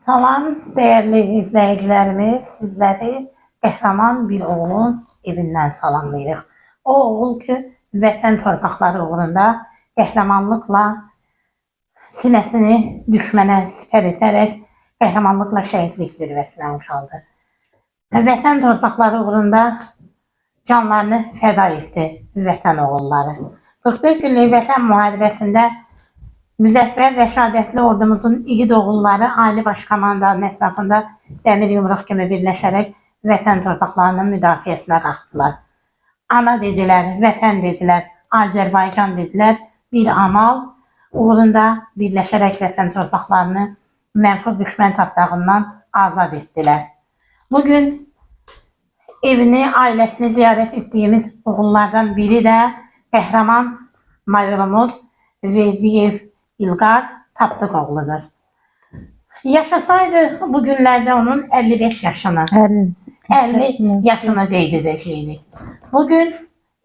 Salam değerli izleyicilerimiz, sizleri qəhrəman bir oğlun evinden salamlayırıq. O oğul ki, vətən torpaqları uğrunda qəhrəmanlıqla sinəsini düşmənə sipər edərək qəhrəmanlıqla şəhidlik zirvəsinə uçaldı. Vətən torpaqları uğrunda canlarını fəda etdi vətən oğulları. 44 günlük vətən müharibəsində müzəffər və şəhadətli ordumuzun igid oğulları Ali Baş Komandanın ətrafında dəmir yumruq kimi birləşərək vətən torpaqlarının müdafiəsinə qalxdılar. Ana dedilər, vətən dedilər, Azərbaycan dedilər, bir amal uğrunda birləşərək vətən torpaqlarını mənfur düşmən tapdağından azad etdilər. Bugün evini, ailəsini ziyarət etdiyimiz oğullardan biri də qəhrəman mayorumuz Verdiyev İlqar Tapdıq oğludur. Yaşasaydı bu günlərdə onun 55 yaşını, 50 yaşını qeyd edəcəydik. Bugün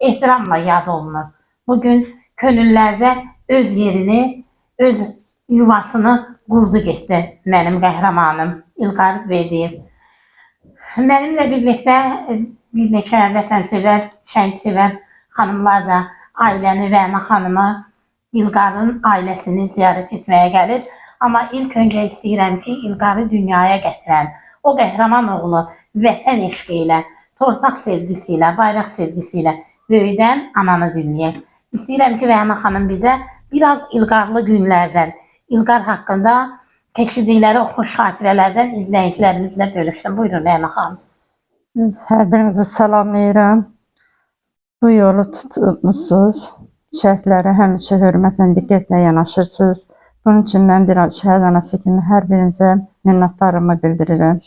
ehtiramla yad olunur. Bugün könüllərdə öz yerini, öz yuvasını qurdu getdi mənim qəhrəmanım İlqar Verdiyev. Mənimlə birlikdə bir neçə vətənsevər, şəhidsevər xanımlar da ailəni, Rəna xanımı, İlqarın ailəsini ziyarət etməyə gəlir. Amma ilk öncə istəyirəm ki, İlqarı dünyaya gətirən, o qəhrəman oğlu vətən eşqi ilə, torpaq sevgisi ilə, bayraq sevgisi ilə böyüdən ananı dinləyək. İstəyirəm ki, Rəna xanım bizə biraz İlqarlı günlərdən, İlqar haqqında keçirdikləri o xoş xatirələrdən izləyicilərimizlə bölüşsün. Buyurun Rəna xanım. Hər birinizi salamlayıram. Bu yolu tutmuşsunuz. Şəhidlərə həmişə hörmətlə, diqqətlə yanaşırsınız. Bunun üçün mən bir şəhid anası kimi hər birinizə minnətdarlığımı bildirirəm.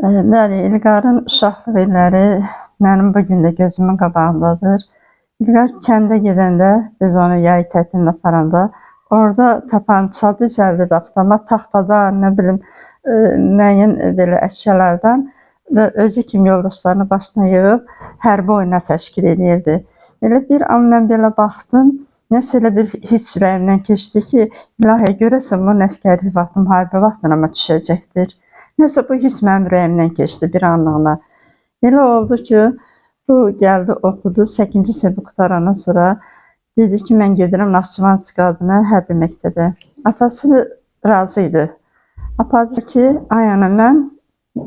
Bəli, İlqarın uşaqlıq illəri mənim bugün də gözümün qabağındadır. İlqar kəndə gedəndə, biz onu yay tətilində aparanda, orada tapança düzəldi, avtomat taxtadan, nə bilim, müəyyən belə əşyalardan və özü kimi yoldaşlarını başına yığıb hərbi oyunlar təşkil edirdi. Elə bir an mən belə baxdım, nəsə elə bir hiss ürəyimdən keçdi ki, ilahi görəsən bu nəskərlik vaxtı, müharibə vaxtına mı düşəcəkdir? Nəsə bu hiss mənim ürəyimdən keçdi bir anlığına. Elə oldu ki, bu gəldi, oxudu, 8-ci sinfi qutarandan sonra dedi ki, mən gedirəm Naxçıvanski adına hərbi məktəbə. Atası razı idi. Apardı ki, ay ana, mən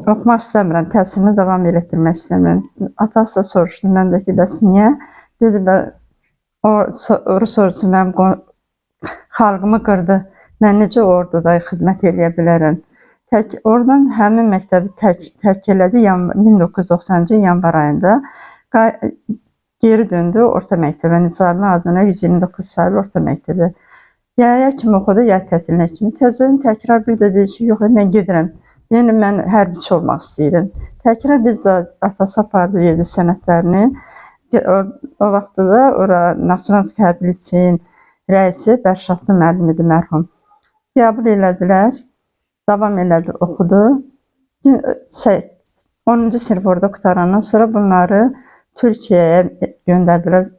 oxumaq istəmirəm, təhsilini davam etdirmək istəmirəm. Atası da soruşdu, mən də ki, bəs niyə? Dedi, Rus ordusu mənim xalqımı qırdı, mən necə orduda xidmət edə bilərəm? Oradan həmin məktəbi tərk elədi 1990-cı yanvar ayında. Geri döndü orta məktəbə, Nizami adına 129 sayılı orta məktəbə. Yaya kimi oxudu, yay tətilinə kimi. Təzədən təkrar bir də dedi ki, yox, mən gedirəm. Yəni, mən hərbiçi olmaq istəyirəm. Təkrar biz də atası apardı, yedi sənədlərini. O vaxtda da ora Naxçıvanski hərbi liseyin rəisi Bərşadlı müəllim idi, mərhum. Qəbul elədilər, davam elədi, oxudu. 10-cu sinif orada qutarandan sonra bunları Türkiyəyə göndərdilər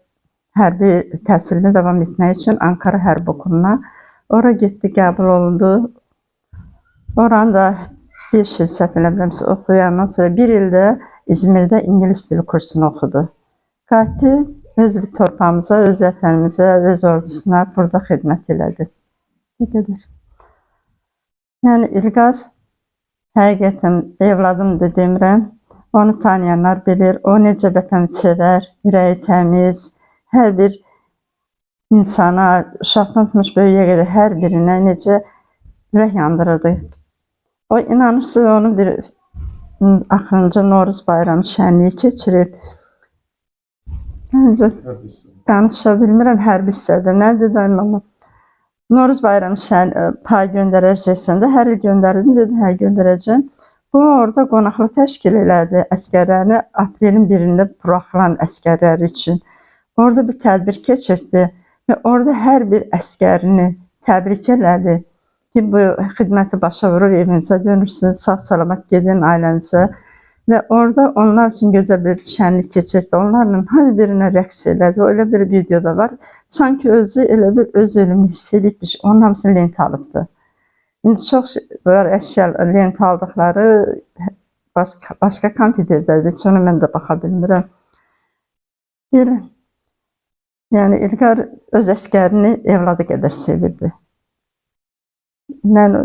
hərbi təhsilini davam etmək üçün Ankara Hərbi Okuluna. Ora getdi, qəbul olundu. Oranı da 5 il səhv eləmirəmsə oxuyandan sonra bir ildə İzmirdə İngilis dili kursunu oxudu. Qayıtdı, öz torpağımıza, öz vətənimizə, öz ordusuna burada xidmət elədi. Bu qədər. Yəni, İlqar həqiqətən evladımdır demirəm. Onu tanıyanlar bilir, o necə vətən sevər, ürəyi təmiz, hər bir insana, uşaqdan tutmuş böyüyə qədər hər birinə necə ürək yandırırdı. O, inanırsınız, onu bir axırıncı Novruz bayramı şənliyi keçirib. Məncə, danışa bilmirəm hərbi hissədə, nədir də, amma Novruz bayramı pay göndərəcəksən də, hər il göndərirdim, dedim, hə, göndərəcəm. Bu, orada qonaqlı təşkil elədi əskərlərini, aprelin 1-də buraxılan əskərləri üçün. Orada bir tədbir keçirdi və orada hər bir əskərini təbrik elədi ki, bu xidməti başa vurur, evinizə dönürsünüz, sağ-salamat gedin ailənizə. Və orada onlar üçün gözəl bir şənlik keçirdi. Onlarla hər birinə rəqs elədi. Öyle bir video da var. Sanki özü elə bir öz ölümünü hiss edibmiş. Onun hamısını lent alıbdı. İndi çox var əşya lent aldıqları başqa kompüterdədir. Heç ona mən də baxa bilmirəm. Belə. Yəni İlqar öz əsgərini evladı qədər sevirdi. Mən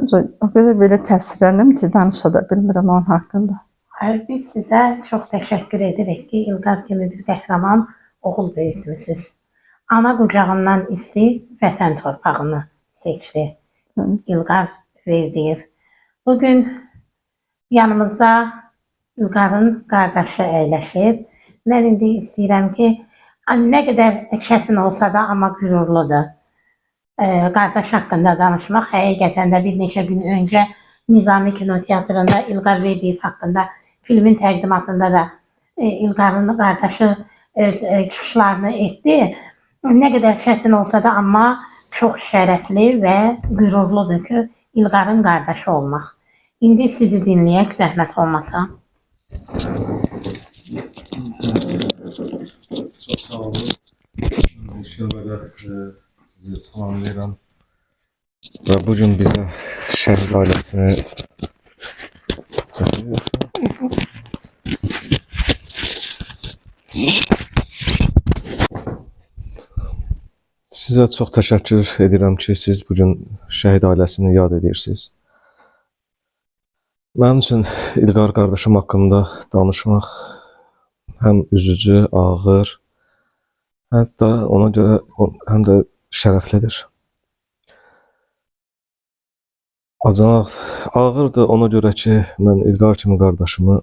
o qədər belə təsirləndim ki, danışa da bilmirəm onun haqqında. Hayır, biz sizə çox təşəkkür edirik ki, İlqar kimi bir qəhrəman oğul böyütmüsünüz. Ana qucağından istəyib vətən torpağını seçdi. İlqar Verdiyev. Bugün yanımızda İlqarın qardaşı əyləşib. Mən indi istəyirəm ki, nə qədər çətin olsa da, amma qürurludur. Qardaş haqqında danışmaq. Həqiqətən də bir neçə gün öncə Nizami Kinoteatrında İlqar Verdiyev haqqında filmin təqdimatında da İlqarın qardaşı öz çıxışlarını etdi. Nə qədər çətin olsa da, amma çox şərəfli və qürurludur ki, İlqarın qardaşı olmaq. İndi sizi dinləyək, zəhmət olmasa. Çok sağ olun. İlk növbədə sizi salamlayıram. Və bugün bizə şəhid ailəsini çəkiyorsa. Sizə çox təşəkkür edirəm ki, siz bugün şəhid ailəsini yad edirsiniz. Mənim üçün İlqar qardaşım haqqında danışmaq həm üzücü, ağır, hətta ona görə həm də şərəflidir. Acınaq ağırdır ona görə ki, mən İlqar kimi qardaşımı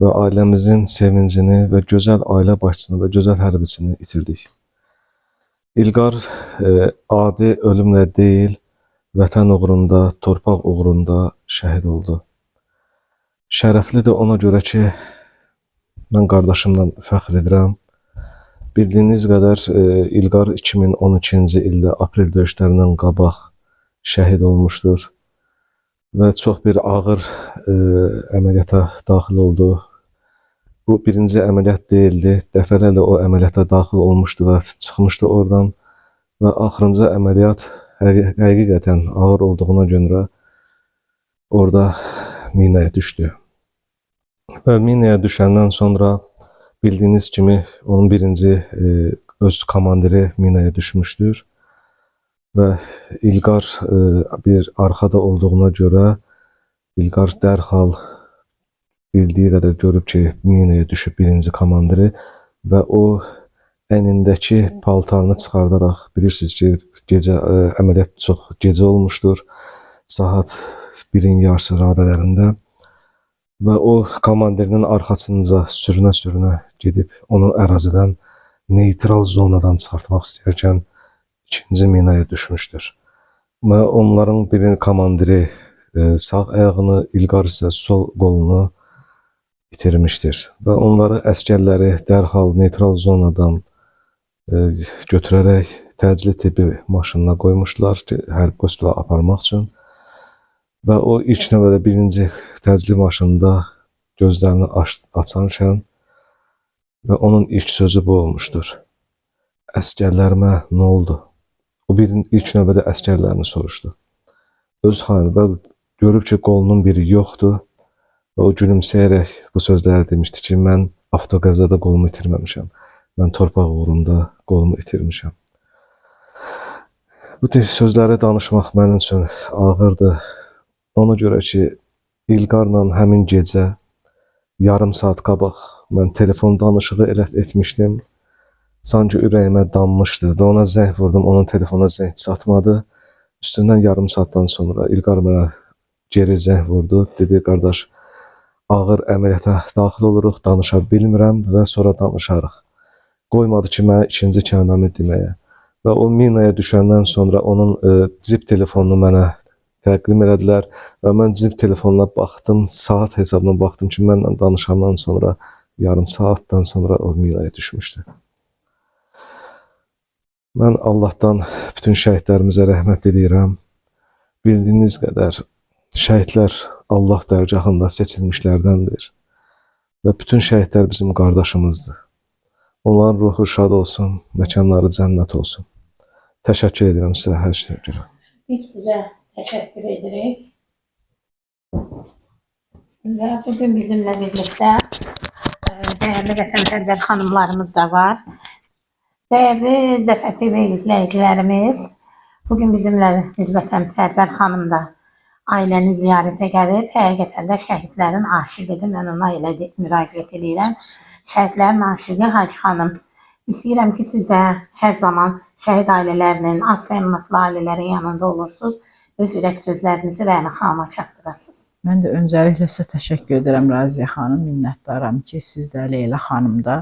və ailəmizin sevincini və gözəl ailə başçısını və gözəl hərbiçini itirdik. İlqar adi ölümlə deyil, vətən uğrunda, torpaq uğrunda şəhid oldu. Şərəflidir ona görə ki, mən qardaşımdan fəxr edirəm. Bildiyiniz qədər İlqar 2012-ci ildə aprel döyüşlərindən qabaq şəhid olmuşdur və çox bir ağır əməliyyata daxil oldu. Bu birinci əməliyyat deyildi. Dəfələrlə o əməliyyata daxil olmuşdu və çıxmışdı oradan və axırıncı əməliyyat həqiqətən ağır olduğuna görə orada minaya düşdü. Və minaya düşəndən sonra bildiyiniz kimi onun birinci öz komandiri minaya düşmüşdür və İlqar bir arxada olduğuna görə İlqar dərhal bildiyi qədər görüb ki, minaya düşüb birinci komandiri və o əynindəki paltarını çıxardaraq, bilirsiniz ki, gecə əməliyyat çox gecə olmuşdur, saat 1-in yarısı radələrində və o komandirinin arxasınca sürünə-sürünə gedib onu ərazidən neytral zonadan çıxartmaq istəyərkən ikinci minaya düşmüşdür. Və onların birinin komandiri sağ ayağını, İlqar isə sol qolunu itirmişdir. Və onları əskərləri dərhal neytral zonadan götürərək təcili tibbi maşınına qoymuşlar ki, hərbi qoşula aparmaq üçün. Və o ilk növbədə birinci təcili maşında gözlərini açarkən və onun ilk sözü bu olmuşdur. Əskərlərimə nə oldu? O ilk növbədə əskərlərini soruşdu. Öz halini və görüb ki, qolunun biri yoxdur və o gülümsəyərək bu sözləri demişdi ki, mən avtoqəzada qolumu itirməmişəm. Mən torpaq uğrunda qolumu itirmişəm. Bu tür sözləri danışmaq mənim üçün ağırdır. Ona görə ki, İlqarla həmin gecə yarım saat qabaq mən telefon danışığı etmişdim. Sanki ürəyimə dammışdı və ona zəng vurdum, onun telefona zəng çatmadı. Üstündən yarım saatdan sonra İlqar mənə geri zəng vurdu. Dedi, qardaş, ağır əməliyyata daxil oluruq, danışa bilmirəm və sonra danışarıq. Qoymadı ki, mənə ikinci kəlməmi deməyə. Və o minaya düşəndən sonra onun cib telefonunu mənə təqdim elədilər və mən cib telefonuna baxdım, saat hesabına baxdım ki, mənlə danışandan sonra yarım saatdan sonra o minaya düşmüşdü. Mən Allahdan bütün şəhidlərimizə rəhmət edirəm. Bildiyiniz qədər şəhidlər Allah dərgahında seçilmişlərdəndir və bütün şəhidlər bizim qardaşımızdır. Onların ruhu şad olsun, məkanları cənnət olsun. Təşəkkür edirəm sizə hər şeyə görə. Biz sizə Teşekkür edirik. Və bugün bizimlə birlikdə değerli vətənpərvər xanımlarımız da var. Değerli Zəfər TV izləyicilərimiz, bugün bizimlə bir vətənpərvər xanım da ailəni ziyarətə gəlib. Həqiqətən də şəhidlərin aşiqidir. Mən ona elə müraciət edirəm. Şəhidlərin aşiqi Hacı xanım. İstəyirəm ki, sizə hər zaman şəhid ailələrinin, az səmmatlı ailələrin yanında olursunuz. Öz ürək sözlərinizi Rəna xanıma çatdırasınız. Mən də öncəliklə sizə təşəkkür edirəm Raziyə xanım. Minnətdaram ki, siz də Leyla xanım da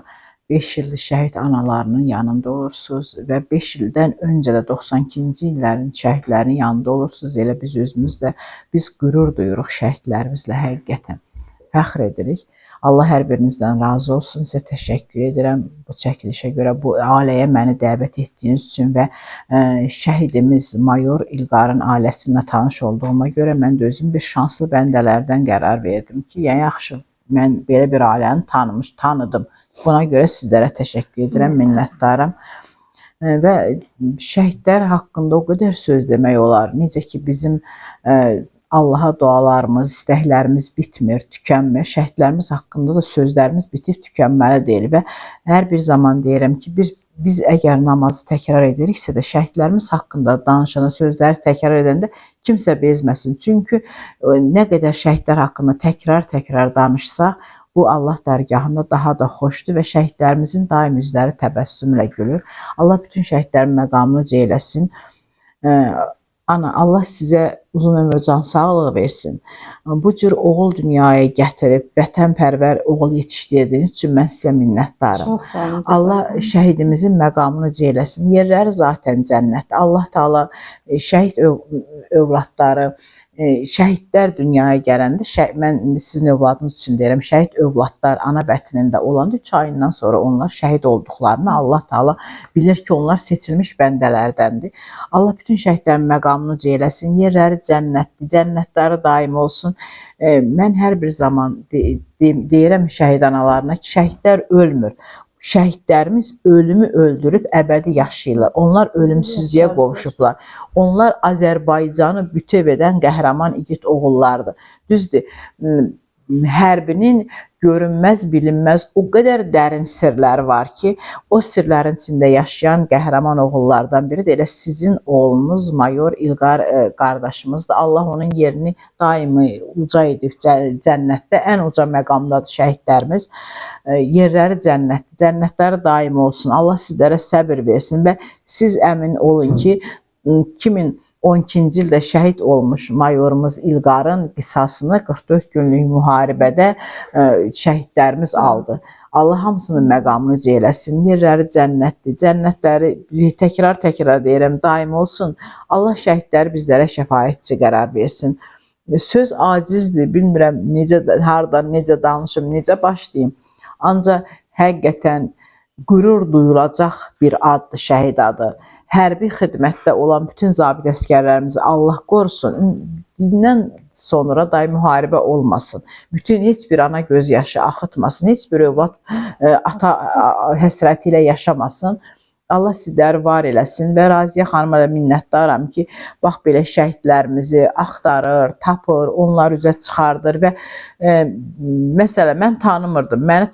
5 illik şəhid analarının yanında olursunuz və 5 ildən öncə də 92-ci illərin şəhidlərinin yanında olursunuz. Elə biz özümüz də biz qürur duyuruq şəhidlərimizlə həqiqətən. Fəxr edirik. Allah hər birinizdən razı olsun. Sizə təşəkkür edirəm bu çəkilişə görə, bu ailəyə məni dəvət etdiyiniz üçün və şəhidimiz Mayor İlqarın ailəsinə tanış olduğuma görə mən də özüm bir şanslı bəndələrdən qərar verdim ki, yəni yaxşı, mən belə bir ailəni tanıdım. Buna görə sizlərə təşəkkür edirəm, minnətdaram. Və şəhidlər haqqında o qədər söz demək olar. Necə ki, bizim Allaha dualarımız, istəklərimiz bitmir, tükənmir. Şəhidlərimiz haqqında da sözlərimiz bitib tükənməli deyil və hər bir zaman deyirəm ki, biz əgər namazı təkrar ediriksə də şəhidlərimiz haqqında danışan sözləri təkrar edəndə kimsə bezməsin. Çünki nə qədər şəhidlər haqqında təkrar danışsaq, bu Allah dərgahında daha da xoşdur və şəhidlərimizin daim üzləri təbəssümlə gülür. Allah bütün şəhidlərin məqamını ceyləsin. Ana, Allah sizə uzun ömür, can sağlığı versin. Bu cür oğul dünyaya gətirib, vətənpərvər oğul yetişdirdiyiniz üçün mən sizə minnətdaram. Çox sağ olun. Allah şəhidimizin məqamını ceyləsin. Yerləri zaten cənnətdir. Allah Taala şəhid övladları, şəhidlər dünyaya gələndə, mən sizin övladınız üçün deyirəm, şəhid övladlar ana bətnində olanda 3 ayından sonra onlar şəhid olduqlarını Allah Taala bilir ki, onlar seçilmiş bəndələrdəndir. Allah bütün şəhidlərin məqamını ceyləsin. Yerləri cənnətdir, cənnətləri daim olsun. Mən hər bir zaman deyirəm şəhid analarına ki, şəhidlər ölmür. Şəhidlərimiz ölümü öldürüb əbədi yaşayırlar. Onlar ölümsüzlüyə qovuşublar. Onlar Azərbaycanı bütöv edən qəhrəman igid oğullardır. Düzdür, hərbinin görünməz, bilinməz o qədər dərin sirləri var ki, o sirlərin içində yaşayan qəhrəman oğullardan biri də elə sizin oğlunuz Mayor İlqar qardaşımızdır. Allah onun yerini daimi uca edib cənnətdə, ən uca məqamdadır şəhidlərimiz. Yerləri cənnətdir, cənnətləri daim olsun. Allah sizlərə səbir versin və siz əmin olun ki, 2012-ci ildə şəhid olmuş mayorumuz İlqarın qisasını 44 günlük müharibədə şəhidlərimiz aldı. Allah hamısının məqamını ceyləsin. Yerləri cənnətdir. Cənnətləri təkrar deyirəm, daim olsun. Allah şəhidləri bizlərə şəfaətçi qərar versin. Söz acizdir. Bilmirəm necə, hardan, necə danışım, necə başlayayım. Ancaq həqiqətən qürur duyulacaq bir addır şəhid adı. Hərbi xidmətdə olan bütün zabit əskərlərimizi Allah qorusun. Dindən sonra da müharibə olmasın. Bütün heç bir ana göz yaşı axıtmasın. Heç bir övlad ata həsrəti ilə yaşamasın. Allah sizləri var eləsin və Raziyə xanıma da minnətdaram ki, bax belə şəhidlərimizi axtarır, tapır, onları üzə çıxardır və məsələ mən tanımırdım. Məni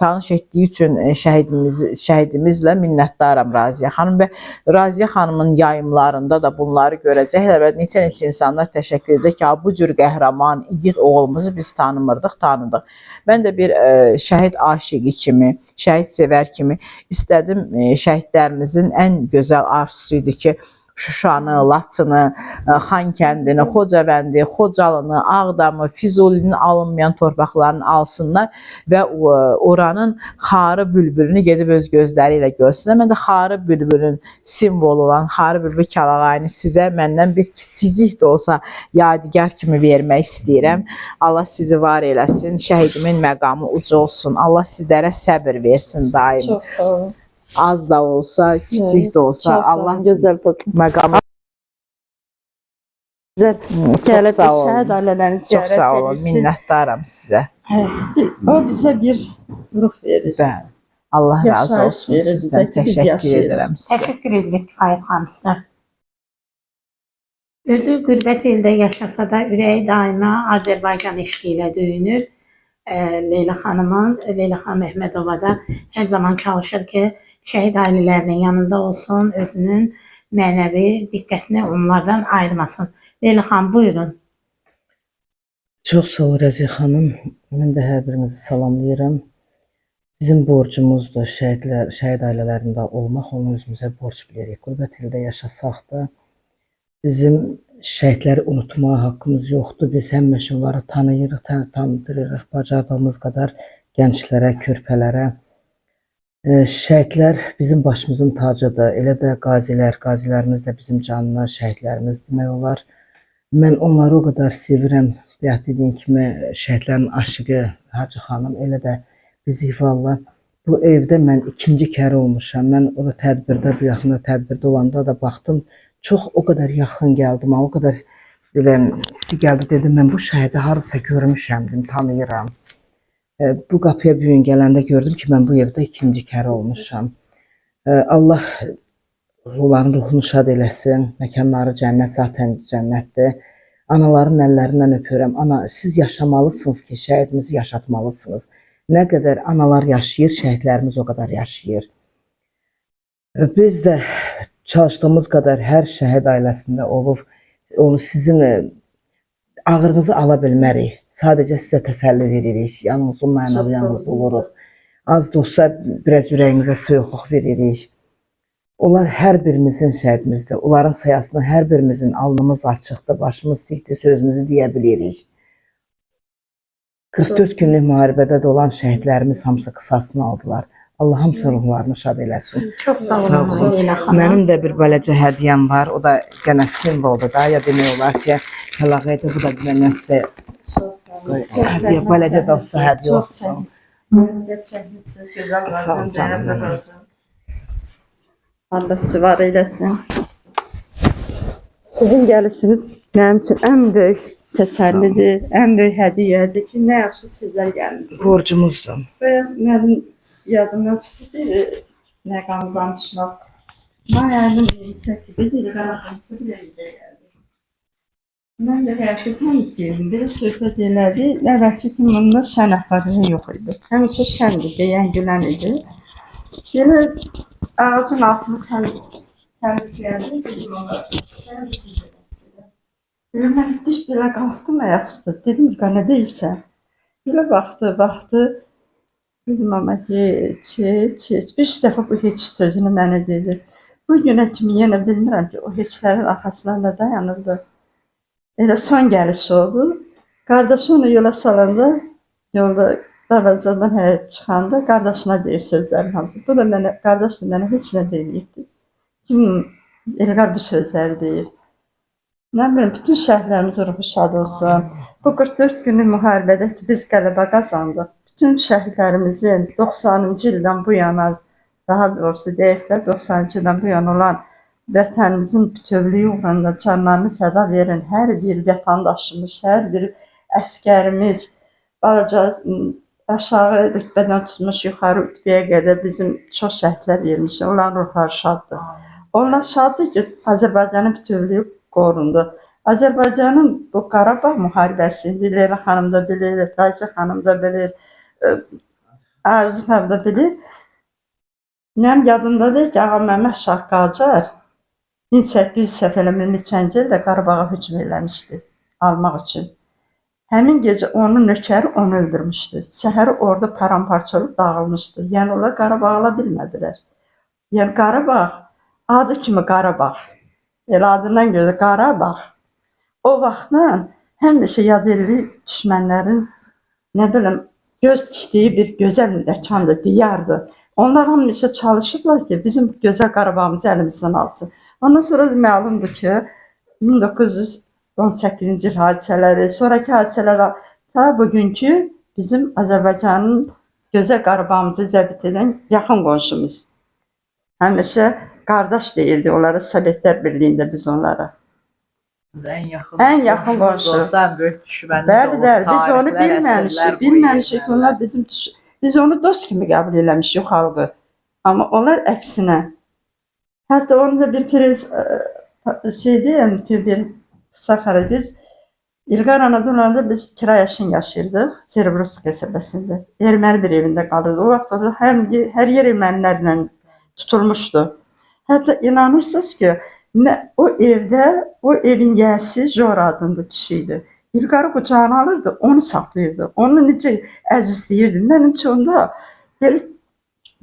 tanış etdiyi üçün şəhidimizlə minnətdaram Raziyə xanım və Raziyə xanımın yayımlarında da bunları görəcəklər və neçə insanlar təşəkkür edəcək ki, bu cür qəhrəman, igid oğlumuzu biz tanımırdıq, tanıdıq. Mən də bir şəhid aşiqi kimi, şəhid sevər kimi istədim şəhidlərimizin ən gözəl arzusuydu ki, Şuşanı, Laçını, Xankəndini, Xocavəndi, Xocalını, Ağdamı, Füzulinin alınmayan torpaqlarını alsınlar və oranın xarı bülbülünü gedib öz gözləri ilə görsünlər. Mən də xarı bülbülün simvolu olan xarı bülbül kəlağayını sizə məndən bir kiçicik də olsa yadigar kimi vermək istəyirəm. Allah sizi var eləsin, şəhidimin məqamı uca olsun. Allah sizlərə səbir versin daim. Çox sağ olun. Az da olsa, kiçik də olsa, Allah gözəl məqamı gəlib şəhid ailələrini çox sağ olun, minnətdaram sizə. O bizə bir ruh verir. Bəli. Allah razı olsun sizdən. Təşəkkür edirəm sizə. Təşəkkür edirik Kifayət xanım sizə. Özü qürbət ildə yaşasa da ürəyi daima Azərbaycan eşqi ilə döyünür. Leyla xanımın, Leyla xanım Əhmədova da hər zaman çalışır ki, şəhid ailələrinin yanında olsun, özünün mənəvi diqqətini onlardan ayırmasın. Leyla xanım, buyurun. Çox sağ ol Rəziyə xanım. Mən də hər birinizi salamlayıram. Bizim borcumuzdur şəhid ailələrində olmaq, onu özümüzə borc bilirik. Qürbət ildə yaşasaq da bizim şəhidləri unutmağa haqqımız yoxdur. Biz həmişə onları tanıyırıq, tanıdırırıq, bacardığımız qədər gənclərə, körpələrə. Şəhidlər bizim başımızın tacıdır. Elə də qazilərimiz də bizim canlı şəhidlərimiz demək olar. Mən onları o qədər sevirəm. Bayaq dediyim kimi şəhidlərin aşıqı Hacı xanım, elə də bizi valla bu evdə mən ikinci kərə olmuşam. Mən o da tədbirdə, bu yaxında tədbirdə olanda da baxdım. Çox o qədər yaxın gəldim, o qədər belə isti gəldi, dedim mən bu şəhidi harasa görmüşəm, tanıyıram. Bu qapıya bir gün gələndə gördüm ki, mən bu evdə ikinci kərə olmuşam. Allah onların ruhunu şad eləsin, məkanları cənnət, zaten cənnətdir. Anaların əllərindən öpürəm. Ana, siz yaşamalısınız ki, şəhidimizi yaşatmalısınız. Nə qədər analar yaşayır, şəhidlərimiz o qədər yaşayır. Biz də çalışdığımız qədər hər şəhid ailəsində olub, onu sizin ağrınızı ala bilmərik. Sadəcə sizə təsəlli veririk. Yanınızın mənəvi yanınızda oluruq. Az da olsa biraz ürəyimizə soyuqluq veririk. Onlar hər birimizin şəhidimizdir. Onların sayəsində hər birimizin alnımız açıqdır, başımız tikdir, sözümüzü deyə bilirik. 44 günlük müharibədə də olan şəhidlərimiz hamısı qisasını aldılar. Allah hamısı ruhlarını şad eləsin. Çox sağ olun Leyla xanım. Mənim də bir bələcə hədiyyəm var. O da gənə simvoldur da. Ya demək olar ki, Həlaqəydə bu da məndən sizə hədiyyə, bələcə də olsa hədiyyə olsun. Məziyyət çəkmişsiniz, gözəl Sağ ol bacım, canım dəyərli mənim. bacım. Allah sizi var eyləsin. Sizin gəlişiniz mənim üçün ən böyük təsəllidir, ən böyük hədiyyədir ki, nə yaxşı sizlər gəlmişsiniz. Borcumuzdur. Və mənim yadımdan çıxdı məqamı danışmaq. May ayının 28-i bir qanaqlısı bir evizə gəldi. Mən də həyatı tam istəyirdim. Bir söhbət elədi. Əvvəlki kimi bunda şən əhvalı yox idi. Həmişə şəndi, deyən, gülən idi. Belə ağacın altını təmizləyəndə dedim ona, sən bir söz eləsin. Mən diş belə qalxdım ayaq üstə. Dedim, nə deyirsən? Belə baxdı. Dedim, amma heç. Bir dəfə bu heç sözünü mənə dedi. Bu günə kimi yenə bilmirəm ki, o heçlərin arxasında dayanırdı. Elə son gəlişi oldu. Qardaşı onu yola salanda, yolda davazadan çıxanda qardaşına deyir sözlərin hamısı. Bu da mənə, qardaş da mənə heç nə deməyibdi. Kim elqar bu sözləri deyir. Nə bilim, bütün şəhərlərimizin ruhu şad olsun. Bu 44 günlük müharibədə ki, biz qələbə qazandıq. Bütün şəhidlərimizin 90-cı ildən bu yana, daha doğrusu deyək də 90-cı ildən bu yana olan vətənimizin bütövlüyü uğrunda canlarını fəda verən hər bir vətəndaşımız, hər bir əskərimiz, balaca aşağı rütbədən tutmuş yuxarı rütbəyə qədər bizim çox şəhidlər vermişik. Onların ruhları şaddır. Onlar şaddır ki, Azərbaycanın bütövlüyü qorundu. Azərbaycanın bu Qarabağ müharibəsində Leyla xanım da bilir, Ayşə xanım da bilir, Arzu xanım da bilir. Mənim yadımdadır ki, Ağa Məhəmməd Şah Qacar 1883-cü ildə Qarabağa hücum eləmişdi, almaq üçün. Həmin gecə onun nökəri onu öldürmüşdü. Səhəri orada paramparça olub dağılmışdı. Yəni onlar Qarabağı ala bilmədilər. Yəni Qarabağ, adı kimi Qarabağ. Elə adından gözə Qarabağ. O vaxtdan həmişə yad elli düşmənlərin, nə bilim, göz tikdiyi bir gözəl məkandır, diyardır. Onlar həmişə çalışıblar ki, bizim gözəl Qarabağımızı əlimizdən alsın. Ondan sonra məlumdur ki, 1918-ci il hadisələri, sonraki hadisələr ta bugünkü bizim Azərbaycanın gözəl Qarabağımızı zəbt edən yaxın qonşumuz. Həmişə qardaş deyildi onlara, Sovetlər Birliyində biz onlara. Ən yaxın qonşu. Ən böyük düşmənimiz olub. Bəli, biz onu bilməmişik. Onlar biz onu dost kimi qəbul eləmişik xalqı. Amma onlar əksinə. Hətta onu da bir şey deyəm ki, bir Sakarya biz İlqar Anadolu'da biz kirayaşın yaşayırdıq. Serebrosk qəsəbəsində. Erməni bir evində qalırdı. O vaxt orada hər yer ermənilərlə tutulmuşdu. Hətta inanırsınız ki, o evdə, o evin yiyəsi Jora adında kişi idi. İlqarı qucağına alırdı, onu saxlayırdı. Onu necə əzizləyirdi. Mənim üçün onda belə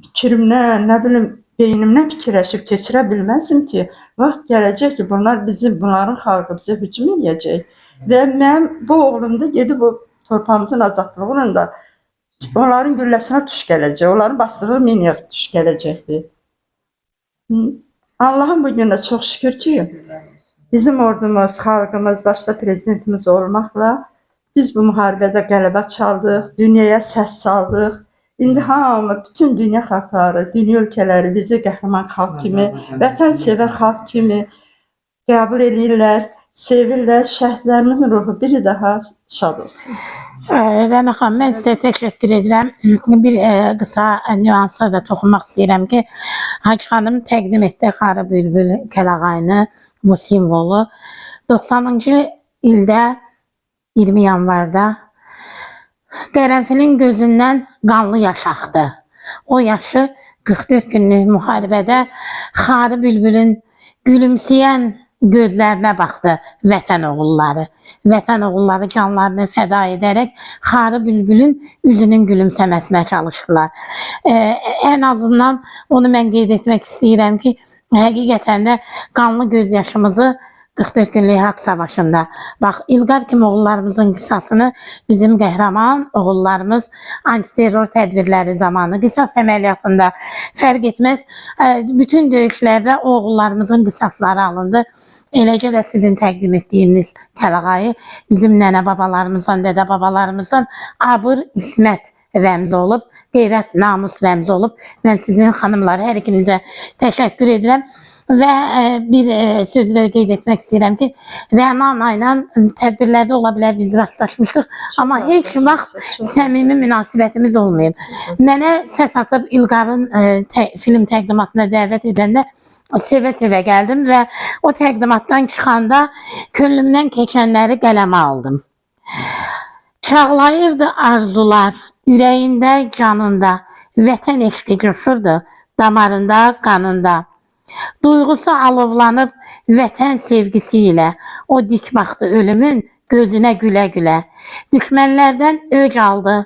fikrimdən, nə bilim, beynimdən fikirləşib keçirə bilməzdim ki, vaxt gələcək ki, bunların xalqı bizə hücum edəcək. Və mənim bu oğlum da gedib o torpağımızın azadlığı uğrunda onların gülləsinə tuş gələcək, onların bastığı minaya tuş gələcəkdir. Allah'ın bu günə çox şükür ki, bizim ordumuz, xalqımız, başta prezidentimiz olmaqla biz bu müharibədə qələbə çaldıq, dünyaya səs çaldıq. İndi hamı, bütün dünya xalqları, dünya ölkələri bizi qəhrəman xalq kimi, vətənsevər xalq kimi qəbul edirlər, sevirlər. Şəhidlərimizin ruhu biri daha şad olsun. Rəna xanım, mən sizə təşəkkür edirəm. Bir qısa nüansa da toxunmaq istəyirəm ki, Hacı xanım təqdim etdi Xarı Bülbül Kəlağayını, bu simvolu. 90-cı ildə 20 yanvarda Qərənfilin gözündən qanlı yaş axdı. O yaşı 44 günlük müharibədə Xarı Bülbülün gülümsəyən gözlərinə baxdı vətən oğulları. Vətən oğulları canlarını fəda edərək Xarı Bülbülün üzünün gülümsəməsinə çalışdılar. Ən azından onu mən qeyd etmək istəyirəm ki, həqiqətən də qanlı göz yaşımızı 44 günlük haqq savaşında. Bax, İlqar kimi oğullarımızın qisasını bizim qəhrəman oğullarımız antiterror tədbirləri zamanı qisas əməliyyatında fərq etməz. Bütün döyüşlərdə o oğullarımızın qisasları alındı. Eləcə də sizin təqdim etdiyiniz Kəlağayı bizim nənə babalarımızdan, dədə babalarımızdan abır, ismət rəmzi olub, qeyrət, namus rəmzi olub. Mən sizin xanımları hər ikinizə təşəkkür edirəm və bir sözü də qeyd etmək istəyirəm ki, Rəna ilə tədbirlərdə ola bilər biz rastlaşmışdıq, amma heç vaxt səmimi münasibətimiz olmayıb. Mənə səs atıb İlqarın film təqdimatına dəvət edəndə sevə-sevə gəldim və o təqdimatdan çıxanda könlümdən keçənləri qələmə aldım. Çağlayırdı arzular, ürəyində, canında, vətən eşqi coşurdu, damarında, qanında. Duyğusu alovlanıb vətən sevgisi ilə, o dik baxdı ölümün gözünə gülə-gülə. Düşmənlərdən öc aldı,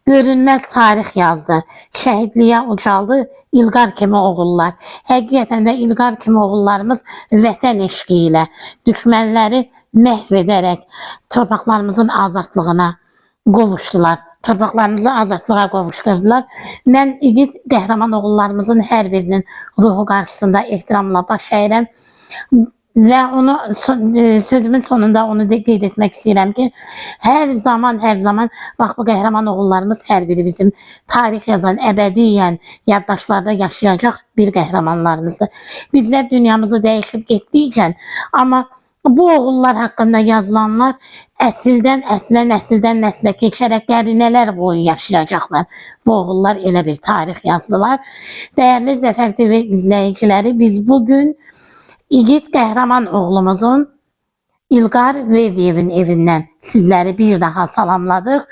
görünməz tarix yazdı, şəhidliyə ucaldı İlqar kimi oğullar. Həqiqətən də İlqar kimi oğullarımız vətən eşqi ilə düşmənləri məhv edərək torpaqlarımızın azadlığına qovuşdular. Torpaqlarımızı azadlığa qovuşdurdular. Mən igid qəhrəman oğullarımızın hər birinin ruhu qarşısında ehtiramla baş əyirəm və onu sözümün sonunda onu qeyd etmək istəyirəm ki, hər zaman bax bu qəhrəman oğullarımız hər biri bizim tarix yazan, əbədiyyən yaddaşlarda yaşayacaq bir qəhrəmanlarımızdır. Bizlər dünyamızı dəyişib getdikcə, amma bu oğullar haqqında yazılanlar əsildən əslə, nəsildən nəslə keçərək qərinələr boyu yaşayacaqlar. Bu oğullar elə bir tarix yazdılar. Dəyərli Zəfər TV izləyiciləri, biz bugün igid qəhrəman oğlumuzun İlqar Verdiyevin evindən sizləri bir daha salamladıq.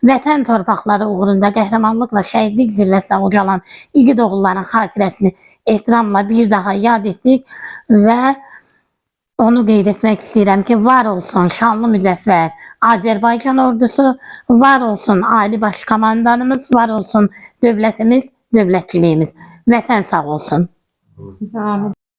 Vətən torpaqları uğrunda qəhrəmanlıqla şəhidlik zirvəsinə ucalan igid oğulların xatirəsini ehtiramla bir daha yad etdik və onu qeyd etmək istəyirəm ki, var olsun şanlı müzəffər Azərbaycan ordusu, var olsun Ali Baş Komandanımız, var olsun dövlətimiz, dövlətçiliyimiz. Vətən sağ olsun. Amin.